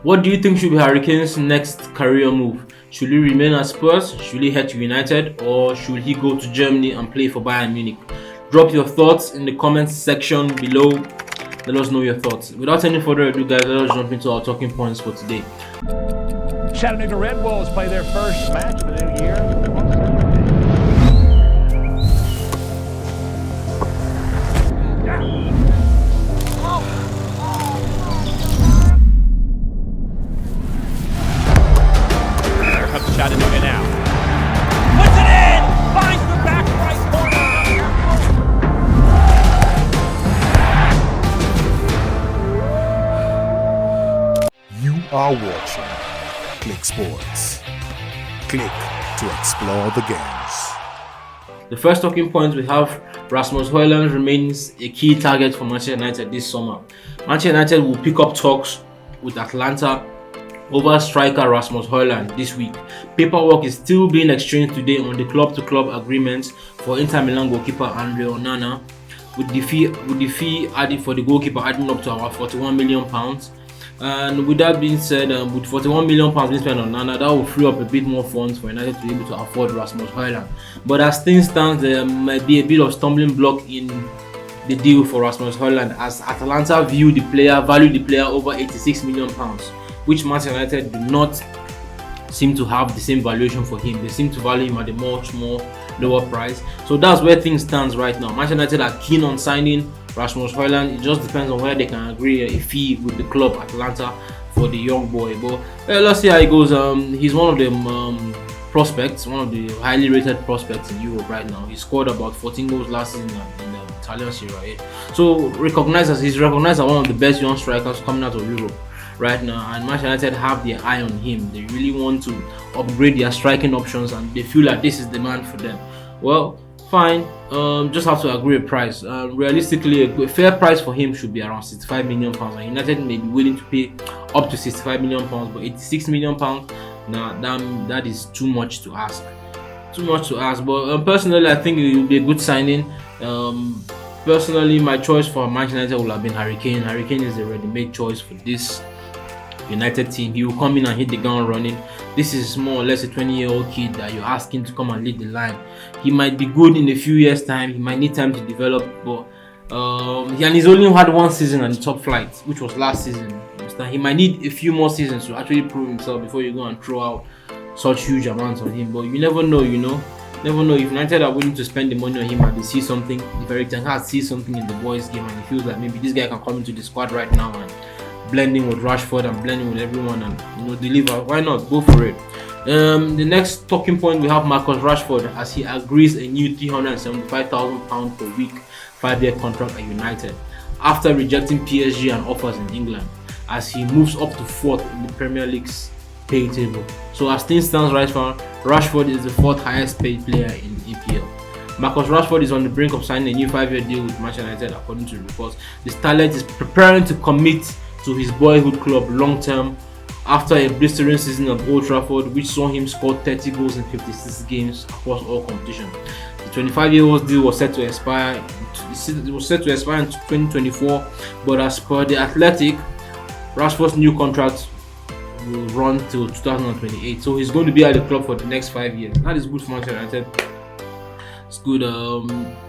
What do you think should be Harry Kane's next career move? Should he remain at Spurs? Should he head to United? Or should he go to Germany and play for Bayern Munich? Drop your thoughts in the comments section below. Let us know your thoughts. Without any further ado, guys, let us jump into our talking points for today. Chattanooga Red Wolves play their first match of the new year. Chattanooga now. Puts it in! Finds the back right corner. You are watching Click Sports. Click to explore the games. The first talking point we have: Rasmus Højlund remains a key target for Manchester United this summer. Manchester United will pick up talks with Atlanta over striker Rasmus Højlund this week. Paperwork is still being exchanged today on the club-to-club agreement for Inter Milan goalkeeper Andre Onana, with the fee added for the goalkeeper adding up to about £41 million. And with that being said, with £41 million being spent on Onana, that will free up a bit more funds for United to be able to afford Rasmus Højlund. But as things stand, there might be a bit of stumbling block in the deal for Rasmus Højlund, as Atalanta value the player over £86 million. Which Manchester United do not seem to have the same valuation for him. They seem to value him at a much more lower price. So that's where things stand right now. Manchester United are keen on signing Rasmus Højlund. It just depends on where they can agree a fee with the club Atlanta for the young boy. But let's see how it goes. He's one of the prospects, one of the highly rated prospects in Europe right now. He scored about 14 goals last season in the Italian Serie A. So he's recognized as one of the best young strikers coming out of Europe right now, and Manchester United have their eye on him. They really want to upgrade their striking options, and they feel like this is the man for them. Well, fine. Just have to agree a price. Realistically, a fair price for him should be around £65 million. And United may be willing to pay up to £65 million, but £86 million, that is too much to ask. But personally, I think it will be a good signing. Personally, my choice for Manchester United would have been Harry Kane. Harry Kane is a ready-made choice for this United team. He will come in and hit the ground running. This is more or less a 20-year-old kid that you're asking to come and lead the line. He might be good in a few years' time. He might need time to develop, but he's only had one season at the top flight, which was last season. He might need a few more seasons to actually prove himself before you go and throw out such huge amounts on him. But you never know, Never know if United are willing to spend the money on him and they see something. If Eric Ten Hag sees something in the boys' game and he feels like maybe this guy can come into the squad right now and blending with Rashford and blending with everyone and deliver, why not? Go for it. The next talking point, we have Marcus Rashford, as he agrees a new £375,000 per week 5-year contract at United after rejecting PSG and offers in England, as he moves up to 4th in the Premier League's pay table. So as things stands right now, Rashford is the 4th highest paid player in EPL. Marcus Rashford is on the brink of signing a new 5-year deal with Manchester United, according to reports. The Starlet is preparing to commit to his boyhood club long term after a blistering season at Old Trafford, which saw him score 30 goals in 56 games across all competitions. The 25-year-old deal was set to expire. It was set to expire in 2024, but as per the Athletic, Rashford's new contract will run till 2028, so he's going to be at the club for the next 5 years. That is good for Manchester United. It's good.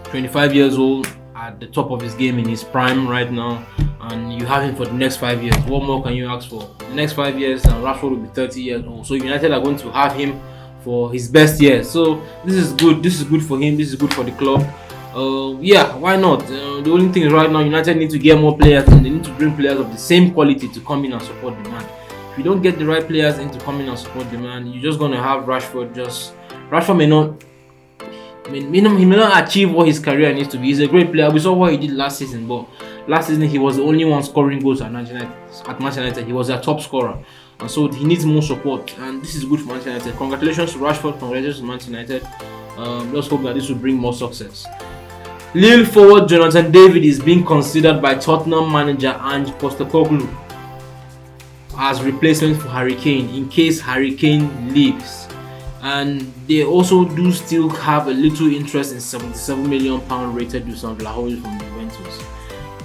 25 years old, at the top of his game, in his prime right now, and you have him for the next 5 years. What more can you ask for? The next 5 years, and Rashford will be 30 years old, so United are going to have him for his best years. So this is good. This is good for him. This is good for the club. Yeah, why not? The only thing is right now, United need to get more players, and they need to bring players of the same quality to come in and support the man. If you don't get the right players in to come in and support the man, you're just going to have Rashford may not achieve what his career needs to be. He's a great player. We saw what he did last season, but last season he was the only one scoring goals at Manchester United. He was their top scorer, and so he needs more support, and this is good for Manchester United. Congratulations to Rashford, congratulations to Manchester United. Let's hope that this will bring more success. Lille forward Jonathan David is being considered by Tottenham manager Ange Postecoglou as replacement for Harry Kane in case Harry Kane leaves, and they also do still have a little interest in £77 million rated Dusan Vlahovic from Juventus.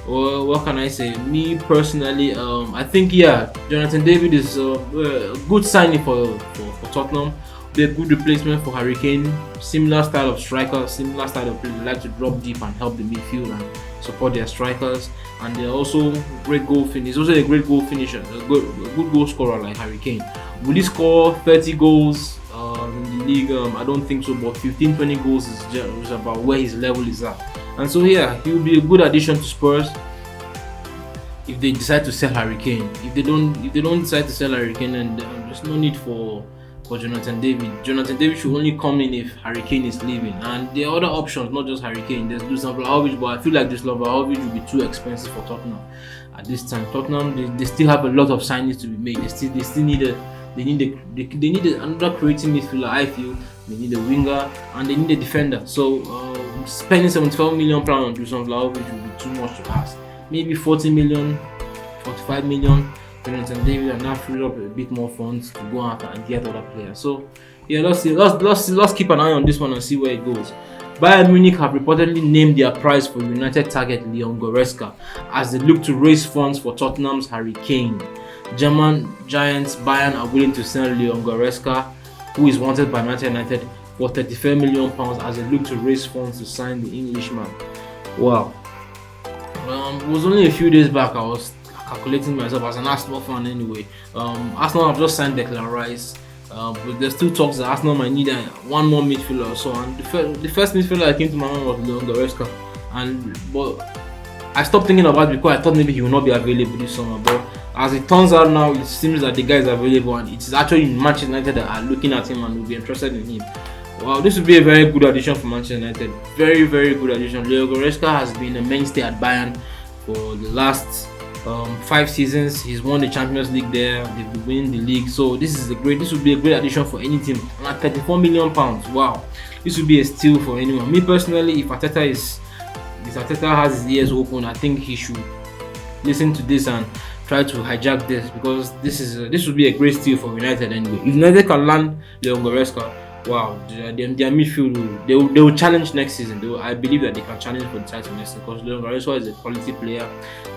Well, what can I say? Me personally, I think Jonathan David is a good signing for Tottenham. Be a good replacement for Harry Kane. Similar style of striker, similar style of play. They like to drop deep and help the midfield and support their strikers. And they're also great goal finish. He's also a great goal finisher, a good goal scorer like Harry Kane. Will he score 30 goals in the league? I don't think so. But 15-20 goals is about where his level is at. And so he'll be a good addition to Spurs if they decide to sell Harry Kane. If they don't decide to sell Harry Kane, then there's no need for Jonathan David. Jonathan David should only come in if Harry Kane is leaving. And there are other options, not just Harry Kane. There's Dusan Vlahovic, but I feel like Dusan Vlahovic will be too expensive for Tottenham at this time. Tottenham, they still have a lot of signings to be made. They still need another creative midfielder. I feel they need a winger and they need a defender. So spending £75 million on Dusan Vlahovic will be too much to ask. Maybe 40 million, 45 million. Jonathan David and now free up a bit more funds to go out and get other players. So let's see. Let's keep an eye on this one and see where it goes. Bayern Munich have reportedly named their price for United target Leon Goretzka as they look to raise funds for Tottenham's Harry Kane. German giants Bayern are willing to sell Leon Goretzka, who is wanted by Manchester United, for £35 million as they look to raise funds to sign the Englishman. Wow. It was only a few days back I was calculating myself as an Arsenal fan anyway. Arsenal have just signed Declan Rice, but there's still talks that Arsenal might need one more midfielder or so. And the first midfielder that came to my mind was Leon Goretzka, but I stopped thinking about it because I thought maybe he will not be available this summer. But as it turns out now, it seems that the guy is available, and it is actually Manchester United that are looking at him and will be interested in him. Wow, this would be a very good addition for Manchester United. Very, very good addition. Leon Goretzka has been a mainstay at Bayern for the last 5 seasons. He's won the Champions League there. They've been winning the league. So this would be a great addition for any team. And at £34 million, wow, this would be a steal for anyone. Me personally, if Arteta has his ears open, I think he should listen to this and try to hijack this, because this would be a great steal for United anyway. If United can land Leon Goretzka, wow, their midfield they will challenge next season. I believe that they can challenge for the title next season, because Leon Goretzka is a quality player.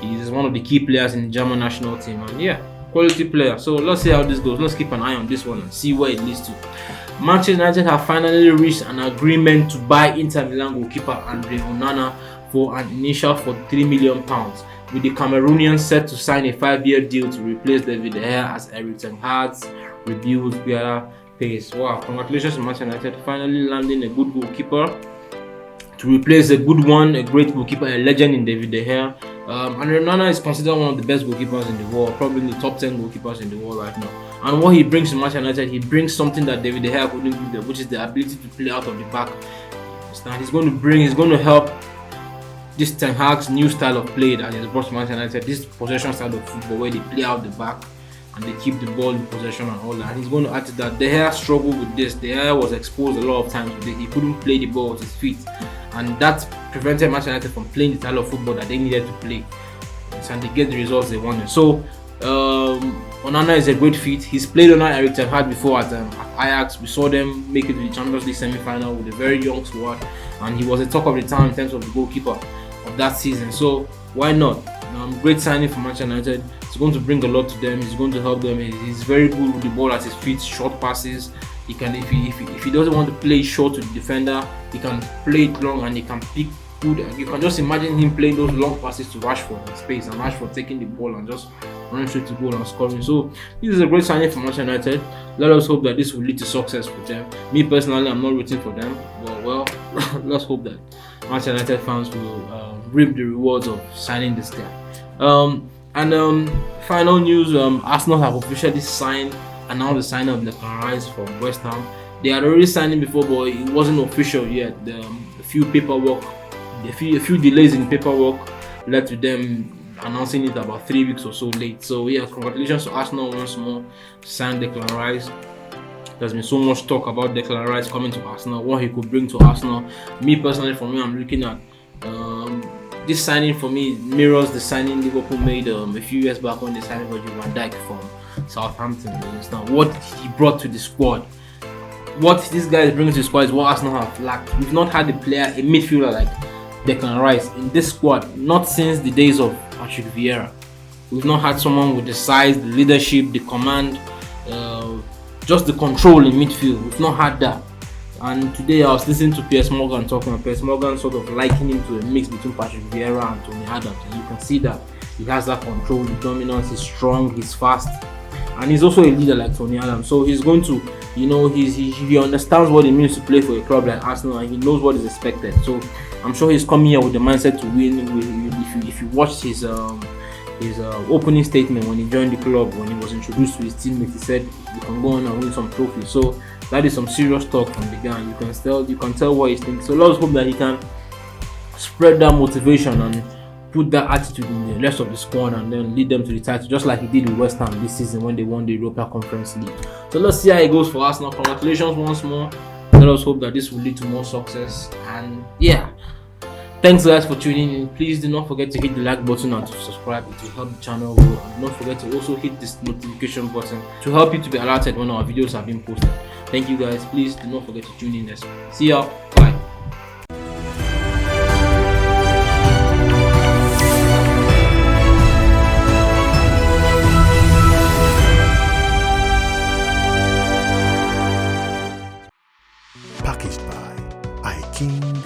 He is one of the key players in the German national team, and quality player. So let's see how this goes. Let's keep an eye on this one and see where it leads to. Manchester United have finally reached an agreement to buy Inter Milan goalkeeper Andre Onana for an initial £43 million, with the Cameroonian set to sign a 5-year deal to replace David De Gea as Erik ten Hag's rebuild pace. Wow, congratulations to Manchester United finally landing a good goalkeeper to replace a good one, a great goalkeeper, a legend in David De Gea. Andre Onana is considered one of the best goalkeepers in the world, probably in the top 10 goalkeepers in the world right now. And what he brings to Manchester United, he brings something that David De Gea couldn't do, which is the ability to play out of the back. He's going to help this Ten Hag's new style of play that is brought to Manchester United, this possession style of football where they play out the back and they keep the ball in possession and all that. And he's going to add to that. De Gea struggled with this. De Gea was exposed a lot of times. He couldn't play the ball with his feet, and that prevented Manchester United from playing the style of football that they needed to play, and they get the results they wanted. So Onana is a great fit. He's played under Erik ten Hag before at Ajax. We saw them make it to the Champions League semi-final with a very young squad, and he was the talk of the town in terms of the goalkeeper of that season. So why not? Great signing for Manchester United. It's going to bring a lot to them. He's going to help them. He's very good with the ball at his feet, short passes. He can, if he doesn't want to play short to the defender, he can play it long and he can pick good. You can just imagine him playing those long passes to Rashford in space, and Rashford taking the ball and just running straight to goal and scoring. So this is a great signing for Manchester United. Let us hope that this will lead to success for them. Me personally, I'm not rooting for them, but well, let's hope that Manchester United fans will reap the rewards of signing this guy. Final news: Arsenal have officially announced the signing of Declan Rice from West Ham. They had already signed him before, but it wasn't official yet. A few delays in paperwork led to them announcing it about 3 weeks or so late. So congratulations to Arsenal once more to sign Declan Rice. There's been so much talk about Declan Rice coming to Arsenal, what he could bring to Arsenal. Me personally, for me, I'm looking at this signing. For me, mirrors the signing Liverpool made a few years back when they signed Virgil van Dijk from Southampton. You understand what he brought to the squad? What this guy is bringing to the squad is what Arsenal have lacked. We've not had a midfielder like Declan Rice in this squad, not since the days of Patrick Vieira. We've not had someone with the size, the leadership, the command, just the control in midfield. We've not had that. And today I was listening to Piers Morgan talking, and Piers Morgan sort of likening him to a mix between Patrick Vieira and Tony Adams. And you can see that he has that control, the dominance, he's strong, he's fast, and he's also a leader like Tony Adams. So he's going to, he understands what it means to play for a club like Arsenal, and he knows what is expected. So I'm sure he's coming here with the mindset to win. If you watch his opening statement when he joined the club, when he was introduced to his teammates, he said you can go on and win some trophies. So that is some serious talk from the guy. You can tell what he's thinking. So let's hope that he can spread that motivation and put that attitude in the rest of the squad, and then lead them to the title, just like he did with West Ham this season when they won the Europa Conference League. So let's see how it goes for Arsenal. Congratulations once more. Let us hope that this will lead to more success. And yeah, thanks guys for tuning in. Please do not forget to hit the like button and to subscribe. It will help the channel grow. And don't forget to also hit this notification button to help you to be alerted when our videos have been posted. Thank you guys. Please do not forget to tune in next week. See ya. Bye. Packaged by iKing